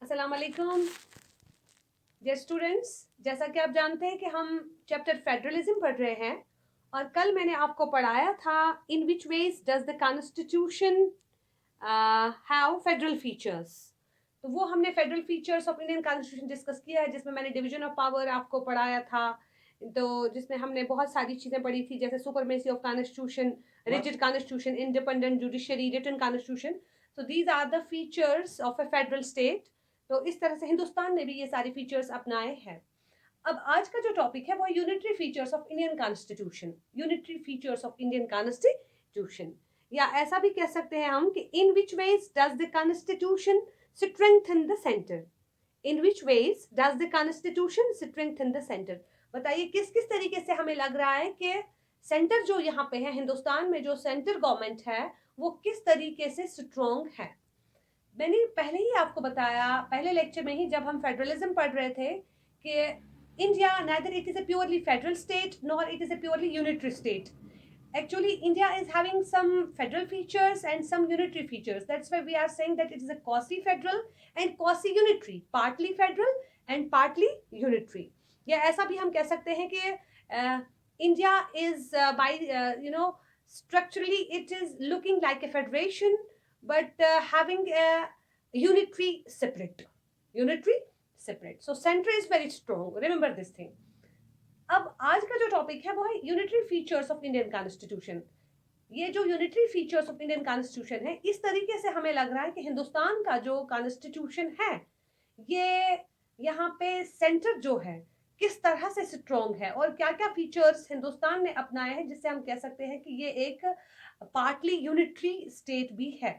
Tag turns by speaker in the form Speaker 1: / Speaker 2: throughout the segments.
Speaker 1: अस्सलाम वालेकुम dear students. जैसा कि आप जानते हैं कि हम चैप्टर फेडरलिज्म पढ़ रहे हैं और कल मैंने आपको पढ़ाया था in which ways does the constitution have federal features. तो वो हमने federal features of Indian constitution discuss किया है, जिसमें मैंने डिवीजन ऑफ पावर आपको पढ़ाया था। तो जिसमें हमने बहुत सारी चीज़ें पढ़ी थी, जैसे supremacy of constitution, rigid constitution, independent judiciary, written constitution. So these are the features of a federal state. तो इस तरह से हिंदुस्तान ने भी ये सारे फीचर्स अपनाए हैं। अब आज का जो टॉपिक है वो unitary features of Indian constitution. Unitary features of Indian constitution, या ऐसा भी कह सकते हैं हम कि in which ways does the constitution strengthen the centre. In which ways does the constitution strengthen the centre. बताइए किस किस तरीके से हमें लग रहा है कि सेंटर जो यहाँ पे है हिंदुस्तान में, जो सेंटर गवर्नमेंट है वो किस तरीके से स्ट्रॉन्ग है। मैंने पहले ही आपको बताया, पहले लेक्चर में ही जब हम फेडरलिज्म पढ़ रहे थे, कि India neither it is a purely federal state nor it is a purely unitary state. Actually, India is having some federal features and some unitary features. That's why we are saying that it is a quasi-federal and quasi-unitary, partly federal and partly unitary. या ऐसा भी हम कह सकते हैं कि India is by structurally it is looking like a federation, but having a unitary separate. So center is very strong. Remember this thing. अब आज का जो टॉपिक है वो है unitary features of Indian constitution. ये जो unitary features of Indian constitution है, इस तरीके से हमें लग रहा है कि हिंदुस्तान का जो कॉन्स्टिट्यूशन है, ये यहाँ पे सेंटर जो है किस तरह से स्ट्रॉन्ग है और क्या क्या फीचर्स हिंदुस्तान ने अपनाए हैं, जिससे हम कह सकते हैं कि ये एक पार्टली यूनिटरी स्टेट भी है।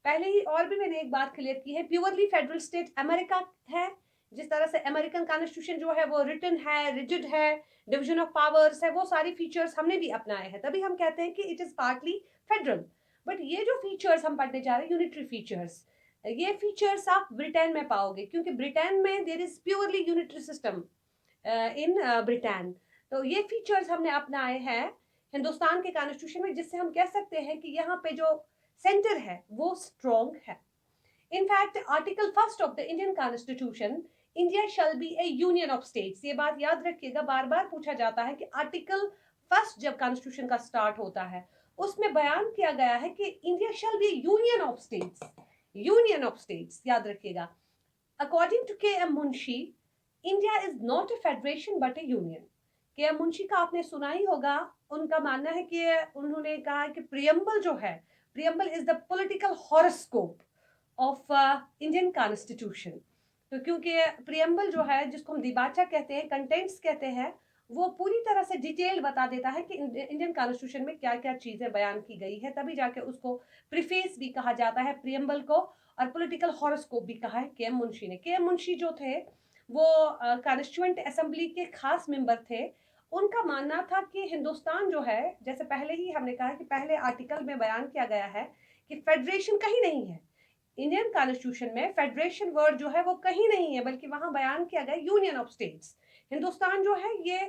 Speaker 1: पहले ही और भी मैंने एक बात क्लियर की है, प्योरली फेडरल स्टेट अमेरिका है। जिस तरह से अमेरिकन कॉन्स्टिट्यूशन जो है वो रिटन है, रिजिड है, डिवीजन ऑफ पावर्स है, वो सारी फीचर्स हमने भी अपनाए हैं, तभी हम कहते हैं कि it is partly federal. But ये जो फीचर्स हम पढ़ने जा रहे हैं, यूनिटरी फीचर्स, ये फीचर्स आप ब्रिटेन में पाओगे, क्योंकि ब्रिटेन में there is purely unitary system in Britain. तो ये फीचर्स हमने अपनाए हैं हिंदुस्तान के कॉन्स्टिट्यूशन में, जिससे हम कह सकते हैं कि यहाँ पे जो सेंटर है वो स्ट्रॉन्ग है। In fact article 1 of the Indian constitution, India shall B A union of states, ये बात याद रखिएगा, बार बार पूछा जाता है कि आर्टिकल 1 जब कॉन्स्टिट्यूशन का स्टार्ट होता है उसमें बयान किया गया है कि India shall be union of states, union of states, याद रखिएगा। According to K M Munshi, India is not a federation but a union. K M Munshi का आपने सुना ही होगा, उनका मानना है कि उन्होंने कहा कि प्रियम्बल जो है, preamble is the political horoscope of Indian constitution. तो क्योंकि प्रियम्बल जो है, जिसको हम दिबाचा कहते हैं, कंटेंट्स कहते हैं, वो पूरी तरह से डिटेल बता देता है कि इंडियन कॉन्स्टिट्यूशन में क्या क्या चीजें बयान की गई है, तभी जाके उसको प्रीफेस भी कहा जाता है प्रियम्बल को, और पॉलिटिकल हॉरोस्कोप भी कहा है के एम मुंशी ने। के एम मुंशी जो थे वो कॉन्स्टिट्यूएंट असेंबली के खास मेंबर थे। उनका मानना था कि हिंदुस्तान जो है, जैसे पहले ही हमने कहा कि पहले आर्टिकल में बयान किया गया है कि फेडरेशन कहीं नहीं है। इंडियन कॉन्स्टिट्यूशन में फेडरेशन वर्ड जो है वो कहीं नहीं है, बल्कि वहां बयान किया गया यूनियन ऑफ स्टेट्स। हिंदुस्तान जो है ये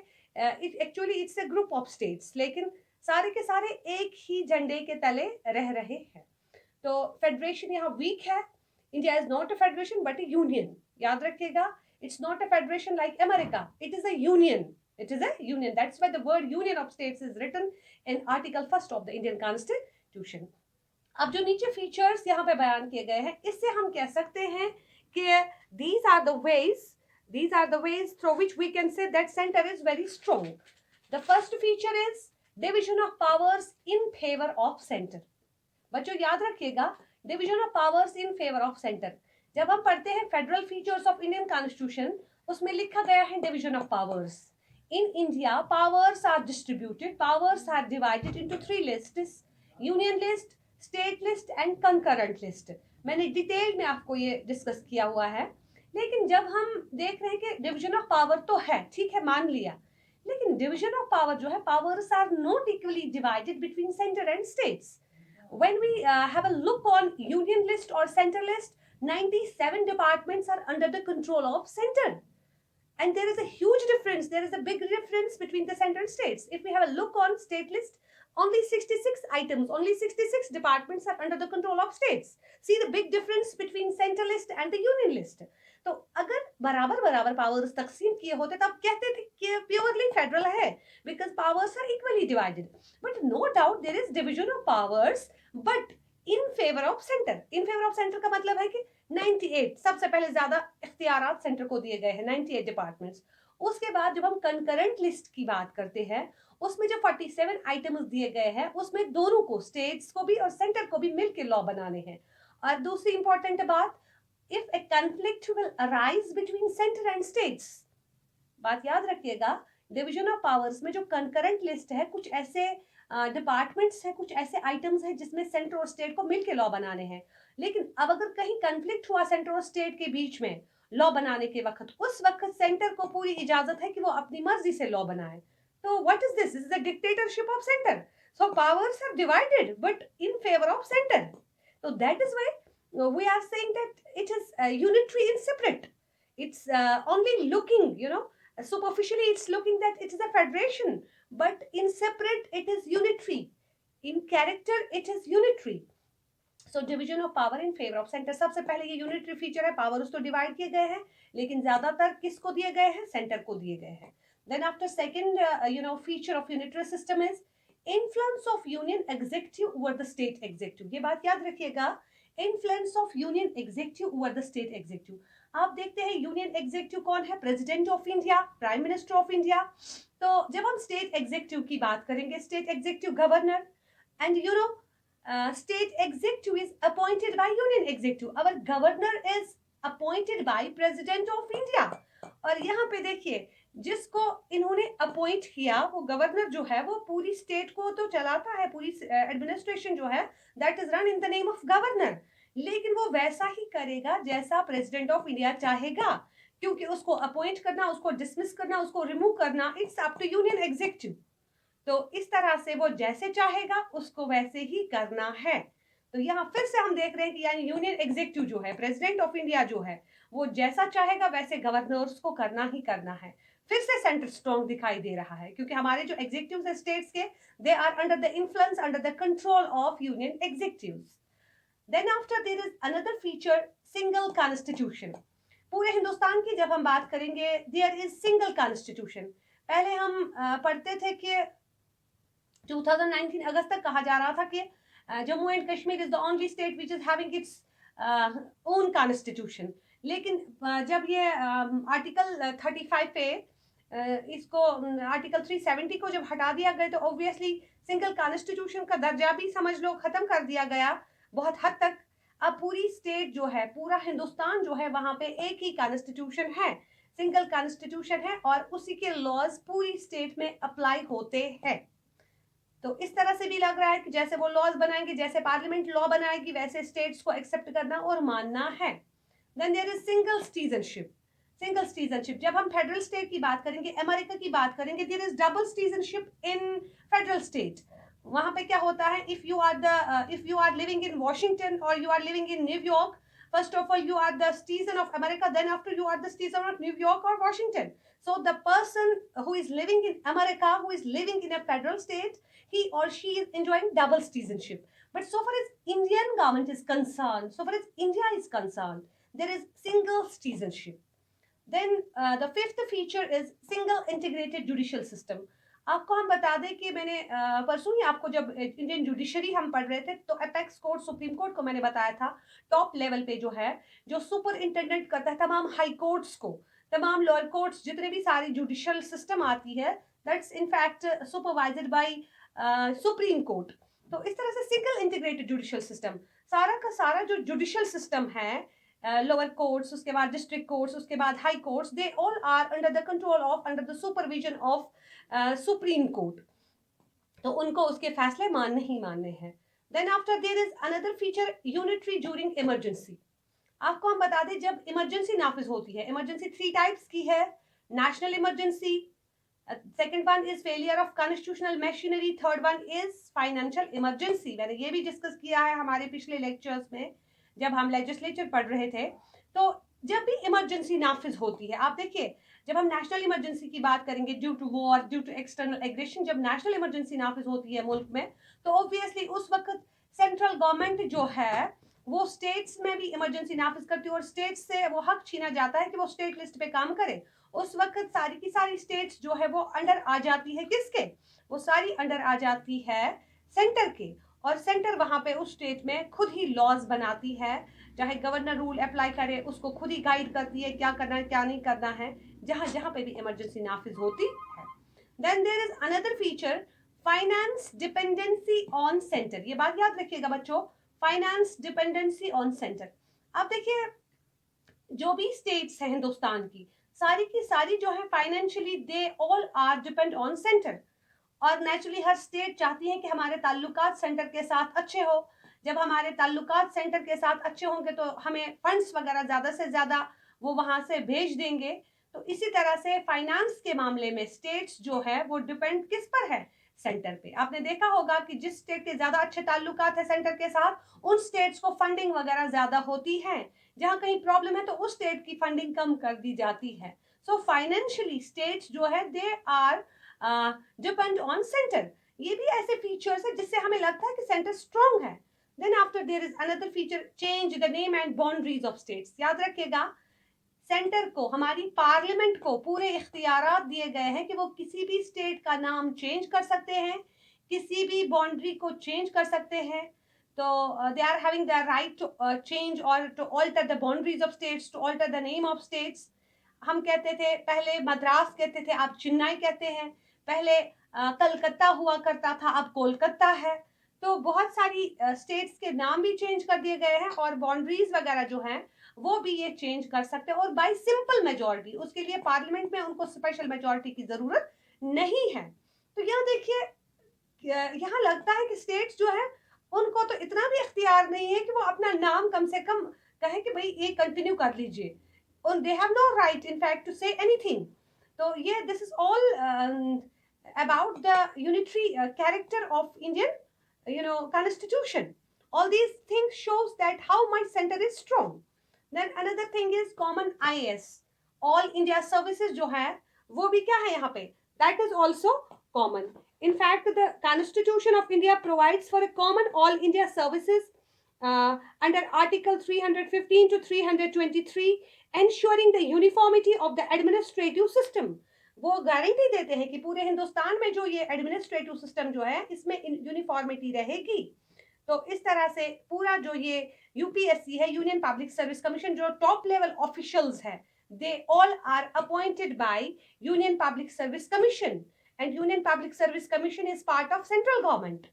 Speaker 1: actually it's a group of states, लेकिन सारे के सारे एक ही झंडे के तले रह रहे हैं। तो फेडरेशन यहाँ वीक है। India is not a federation but a union, याद रखिएगा। It's not a federation like America, it is a union, it is a union. That's why the word union of states is written in article 1 of the Indian constitution. अब जो नीचे features यहाँ पे बयान किए गए हैं, इससे हम कह सकते हैं कि these are the ways through which we can say that center is very strong. The first feature is division of powers in favor of center. बच्चों याद रखिएगा, division of powers in favour of centre. जब हम पढ़ते हैं federal features of Indian constitution, उसमें लिखा गया है division of powers. In India, powers are distributed. Powers are divided into 3 lists: union list, state list and concurrent list. मैंने detail में आपको ये डिस्कस किया हुआ है। लेकिन जब हम देख रहे हैं कि डिवीजन ऑफ पावर तो है, ठीक है, मान लिया, लेकिन डिवीजन ऑफ पावर जो है, powers are not equally divided between center and states. When we have a look on union list or center list, 97 departments are under the control of center. And there is a huge difference, there is a big difference between the center and states. If we have a look on state list only 66 items, only 66 departments are under the control of states. See the big difference between center list and the union list. तो अगर बराबर बराबर powers तकसीम किए होते तब कहते थे कि प्योरली फेडरल है, because powers are equally divided. But no doubt there is division of powers, but in favor of center. In favor of center का मतलब है कि 98 सबसे पहले ज्यादा इख्तियारात सेंटर को दिए गए हैं, 98 डिपार्टमेंट्स. उसके बाद जब हम कंकरेंट लिस्ट की बात करते हैं, उसमें जो 47 आइटम्स दिए गए हैं उसमें दोनों को, स्टेट्स को भी और सेंटर को भी मिलकर लॉ बनाने हैं. और दूसरी इंपॉर्टेंट बात, if A conflict will arise between centre and states, बात याद रखिएगा, डिवीजन ऑफ पावर्स में जो कंकरेंट लिस्ट है, कुछ ऐसे डिपार्टमेंट्स है, कुछ ऐसे आइटम्स है जिसमें सेंटर और स्टेट को मिलकर लॉ बनाने हैं. लेकिन अब अगर कहीं कॉन्फ्लिक्ट हुआ सेंटर और स्टेट के बीच में लॉ बनाने के वक्त, उस वक्त सेंटर को पूरी इजाजत है कि वो अपनी मर्जी से लॉ बनाए. So what is this? This is the dictatorship of center. So powers are divided, but in favor of center. So that is why we are saying that it is unitary and separate. It's only looking, superficially it's looking that it is a federation, but in separate it is unitary. In character it is unitary. So division of power in favor of center. सबसे पहले ये unitary feature है, powers तो divide किए गए हैं, लेकिन ज्यादातर किसको दिए गए हैं? सेंटर को दिए गए हैं. Then after second, feature of unitary system is influence of union executive over the state executive. ये बात याद रखिएगा, influence of union executive over the state executive. आप देखते हैं यूनियन एग्जीक्यूटिव कौन है? President of India, prime minister of India. तो जब हम स्टेट एग्जीक्यूटिव की बात करेंगे, state executive governor, and state executive is appointed by union executive. Our governor is appointed by president of India. और यहाँ पे देखिए, जिसको इन्होंने अपॉइंट किया वो गवर्नर जो है वो पूरी स्टेट को तो चलाता है, पूरी एडमिनिस्ट्रेशन जो है that is run in the name of governor. लेकिन वो वैसा ही करेगा जैसा प्रेसिडेंट ऑफ इंडिया चाहेगा, क्योंकि उसको अपॉइंट करना, उसको डिसमिस करना, उसको रिमूव करना, it's up to union executive. तो इस तरह से वो जैसे चाहेगा उसको वैसे ही करना है. तो यहाँ फिर से हम देख रहे हैं कि यानी यूनियन एग्जीक्यूटिव जो है, प्रेसिडेंट ऑफ इंडिया जो है, वो जैसा चाहेगा वैसे गवर्नर्स को करना ही करना है. फिर से सेंटर स्ट्रॉन्ग दिखाई दे रहा है, क्योंकि हमारे जो एग्जीक्यूटिव्स है स्टेट्स के, they are under the influence, under the control of union executives. Then after there is another feature, single constitution. पूरे हिंदुस्तान की जब हम बात करेंगे, देयर इज सिंगल कॉन्स्टिट्यूशन. पहले हम पढ़ते थे कि 2019 अगस्त तक कहा जा रहा था कि Jammu and Kashmir is the only state which is having its own constitution. लेकिन जब ये आर्टिकल 35 पे इसको आर्टिकल 370 को जब हटा दिया गया, तो ऑब्वियसली सिंगल कॉन्स्टिट्यूशन का दर्जा भी समझ लो खत्म कर दिया गया बहुत हद तक. अब पूरी स्टेट जो है, पूरा हिंदुस्तान जो है, वहां पे एक ही कॉन्स्टिट्यूशन है, सिंगल कॉन्स्टिट्यूशन है, और उसी के लॉज पूरी स्टेट में अप्लाई होते हैं. तो इस तरह से भी लग रहा है कि जैसे वो लॉज बनाएंगे, जैसे पार्लियामेंट लॉ बनाएगी, वैसे स्टेट्स को एक्सेप्ट करना और मानना है. Then there is single citizenship. Single citizenship, जब हम फेडरल स्टेट की बात करेंगे, अमेरिका की बात करेंगे, there is double citizenship in federal state. वहां पे क्या होता है, if you are living in Washington और you are living in New York, first of all you are the citizen of America, then after you are the citizen of New York or Washington. So the person who is living in America, who is living in a federal state, he or she is enjoying double citizenship. But so far as Indian government is concerned, so far as India is concerned, there is single citizenship. Then the fifth feature is single integrated judicial system. आपको हम बता दें कि मैंने परसों ही आपको जब Indian judiciary हम पढ़ रहे थे, तो अपेक्स कोर्ट, सुप्रीम कोर्ट को मैंने बताया था टॉप लेवल पे जो है, जो सुपर इंटेंडेंट करता है तमाम हाई कोर्ट्स को, तमाम लोअर कोर्ट्स, जितने भी सारी जुडिशियल सिस्टम आती है, that's in fact supervised by supreme court. तो इस तरह से सिंगल इंटीग्रेटेड जुडिशियल सिस्टम, सारा का सारा जो जुडिशियल सिस्टम है, लोअर कोर्ट्स, उसके बाद डिस्ट्रिक्ट कोर्ट्स, उसके बाद high courts, they all are under the control of, under the supervision of supreme court. तो उनको उसके फैसले मानने ही मानने हैं. Then after there is another feature, unitary during emergency. आपको हम बता दें, जब इमरजेंसी नाफिज होती है, इमरजेंसी 3 टाइप्स की है. National emergency, second one is failure of constitutional machinery, third one is financial emergency. मैंने ये भी डिस्कस किया है हमारे पिछले लेक्चर्स में जब हम लेजिस्लेचर पढ़ रहे थे. तो जब भी इमरजेंसी नाफिज होती है, आप देखिए जब हम नेशनल इमरजेंसी की बात करेंगे, due to war, due to external aggression, जब नेशनल इमरजेंसी नाफिज होती है मुल्क में, तो ऑब्वियसली उस वक्त सेंट्रल गवर्नमेंट जो है वो स्टेट्स में भी इमरजेंसी नाफिज करती है और स्टेट्स से वो हक छीना जाता है कि वो स्टेट लिस्ट पे काम करे। उस वक्त सारी की सारी स्टेट्स जो है वो अंडर आ जाती है किसके, वो सारी अंडर आ जाती है सेंटर के, और सेंटर वहां पे उस स्टेट में खुद ही लॉज बनाती है, चाहे गवर्नर रूल अप्लाई करे उसको खुद ही गाइड करती है क्या करना है क्या नहीं करना है, जहां जहां पे भी इमरजेंसी नाफिज होती है। Then there is another feature, finance dependency on centre. ये बात याद रखिएगा बच्चों, फाइनेंस डिपेंडेंसी ऑन सेंटर। अब देखिए जो भी स्टेट्स है हिंदुस्तान की सारी जो है financially they all are depend on centre, और नेचुरली हर स्टेट चाहती है कि हमारे ताल्लुकात सेंटर के साथ अच्छे हो। जब हमारे ताल्लुकात सेंटर के साथ अच्छे होंगे तो हमें फंड्स वगैरह ज़्यादा से ज़्यादा वो वहाँ से भेज देंगे। तो इसी तरह से फाइनेंस के मामले में स्टेट्स जो है वो डिपेंड किस पर है, सेंटर पे। आपने देखा होगा कि जिस स्टेट के ज़्यादा अच्छे ताल्लुकात है सेंटर के साथ उन स्टेट्स को फंडिंग वगैरह ज़्यादा होती है, जहाँ कहीं प्रॉब्लम है तो उस स्टेट की फंडिंग कम कर दी जाती है। सो फाइनेंशियली स्टेट्स जो है they are depend on centre. ये भी ऐसे फीचर्स है जिससे हमें लगता है कि सेंटर स्ट्रांग है। Then after there is another feature, change the name and boundaries of states. याद रखिएगा सेंटर को, हमारी पार्लियामेंट को पूरे इख्तियारात दिए गए हैं कि वो किसी भी स्टेट का नाम चेंज कर सकते हैं, किसी भी बाउंड्री को चेंज कर सकते हैं। तो they are having the right to change और to alter the boundaries of states, to alter the name of states. हम कहते थे पहले मद्रास कहते थे, अब चेन्नई कहते हैं। पहले कलकत्ता हुआ करता था, अब कोलकाता है। तो बहुत सारी स्टेट्स के नाम भी चेंज कर दिए गए हैं और बाउंड्रीज वगैरह जो हैं वो भी ये चेंज कर सकते हैं, और बाय सिंपल मेजॉरिटी। उसके लिए पार्लियामेंट में उनको स्पेशल मेजॉरिटी की जरूरत नहीं है। तो यहाँ देखिए यहाँ लगता है कि स्टेट्स जो है उनको तो इतना भी इख्तियार नहीं है कि वो अपना नाम कम से कम कहे कि भाई ये कंटिन्यू कर लीजिए, और they have no right in fact to say anything. तो ये this is all about the unitary character of Indian, constitution. All these things shows that how much center is strong. Then another thing is common IS, all India services जो है वो भी क्या है यहाँ पे, that is also common. In fact, the Constitution of India provides for a common all India services under Article 315 to 323, ensuring the uniformity of the administrative system. वो guarantee देते हैं कि पूरे हिंदुस्तान में जो ये एडमिनिस्ट्रेटिव सिस्टम जो है इसमें यूनिफॉर्मिटी रहेगी। तो इस तरह से पूरा जो ये यूपीएससी है, यूनियन पब्लिक सर्विस कमीशन, जो टॉप लेवल ऑफिशियल्स है, they all are appointed by union public service commission, and Union Public Service Commission is part of central government.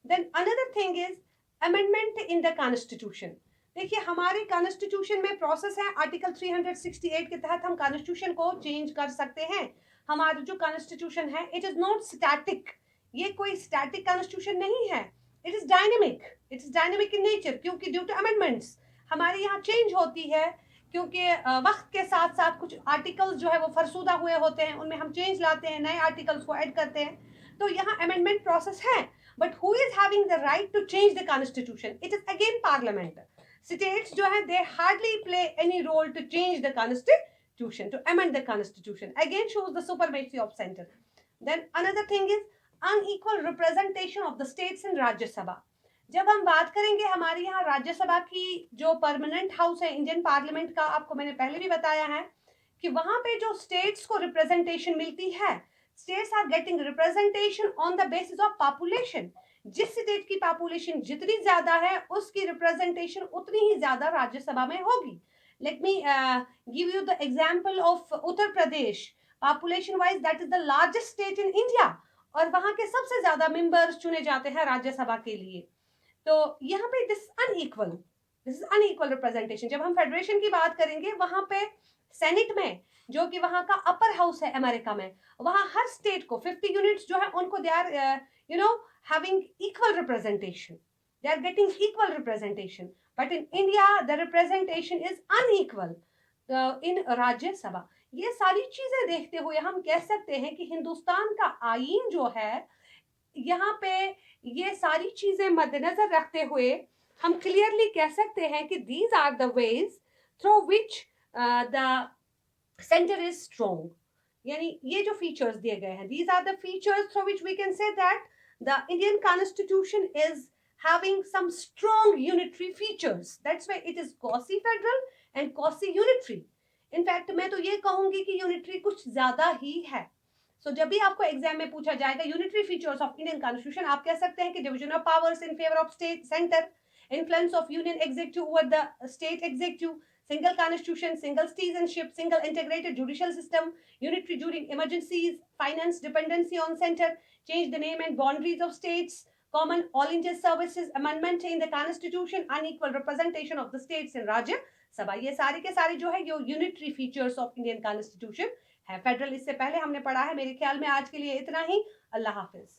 Speaker 1: Then another thing is amendment in the Constitution. देखिए हमारे constitution में process है, article 368 के तहत हम constitution को change कर सकते हैं। हमारा जो कॉन्स्टिट्यूशन है इट इज नॉट स्टैटिक, ये कोई स्टैटिक कॉन्स्टिट्यूशन नहीं है, it is dynamic in nature, क्योंकि ड्यू टू अमेंडमेंट्स हमारे यहाँ चेंज होती है, क्योंकि वक्त के साथ साथ कुछ आर्टिकल्स जो है वो फरसूदा हुए होते हैं, उनमें हम चेंज लाते हैं, नए आर्टिकल्स को ऐड करते हैं। तो यहाँ अमेंडमेंट प्रोसेस है, but who is having the right to change the constitution? It is again parliament. States जो है they hardly play any role to change the constitution, to amend the constitution, again shows the supremacy of centre. Then another thing is unequal representation of the states in Rajya Sabha. जब हम बात करेंगे हमारे यहाँ राज्यसभा की जो परमानेंट हाउस है Indian parliament का, आपको मैंने पहले भी बताया है कि वहां पे जो स्टेट्स को रिप्रेजेंटेशन मिलती है, states are getting representation on the basis of population. जिस स्टेट की पॉपुलेशन जितनी ज्यादा है उसकी रिप्रेजेंटेशन उतनी ही ज्यादा राज्यसभा में होगी। Let me give you the example of Uttar Pradesh. Population wise that is the largest state in India, और वहां के सबसे ज्यादा मेंबर्स चुने जाते हैं राज्यसभा के लिए। तो यहाँ पे दिस इज अनइक्वल रिप्रेजेंटेशन। जब हम फेडरेशन की बात करेंगे वहां पे सेनेट में, जो कि वहां का अपर हाउस है अमेरिका में, वहां हर स्टेट को 50 यूनिट्स जो है उनको they are having equal representation, they are getting equal representation. But in India the representation is unequal in Rajya Sabha. ये सारी चीजें देखते हुए हम कह सकते हैं कि हिंदुस्तान का आईन जो है, यहाँ पे ये सारी चीजें मद्देनजर रखते हुए हम क्लियरली कह सकते हैं कि these are the ways through which the center is strong. यानी ये जो features दिए गए हैं, these are the features through which we can say that the Indian Constitution is having some strong unitary features. That's why it is quasi-federal and quasi-unitary. In fact, मैं तो ये कहूँगी कि unitary कुछ ज़्यादा ही है. So जब भी आपको एग्जाम में पूछा जाएगा unitary features of Indian Constitution, आप कह सकते हैं कि division of powers in favor of state center, influence of union executive over the state executive, single constitution, single citizenship, single integrated judicial system, unitary during emergencies, finance dependency on center, change the name and boundaries of states, common all India services, amendment in the constitution, unequal representation of the states in Rajya Sabha. ये सारे के सारे जो है ये unitary features of Indian Constitution है. Federal इससे पहले हमने पढ़ा है. मेरे ख्याल में आज के लिए इतना ही. अल्लाह हाफिज.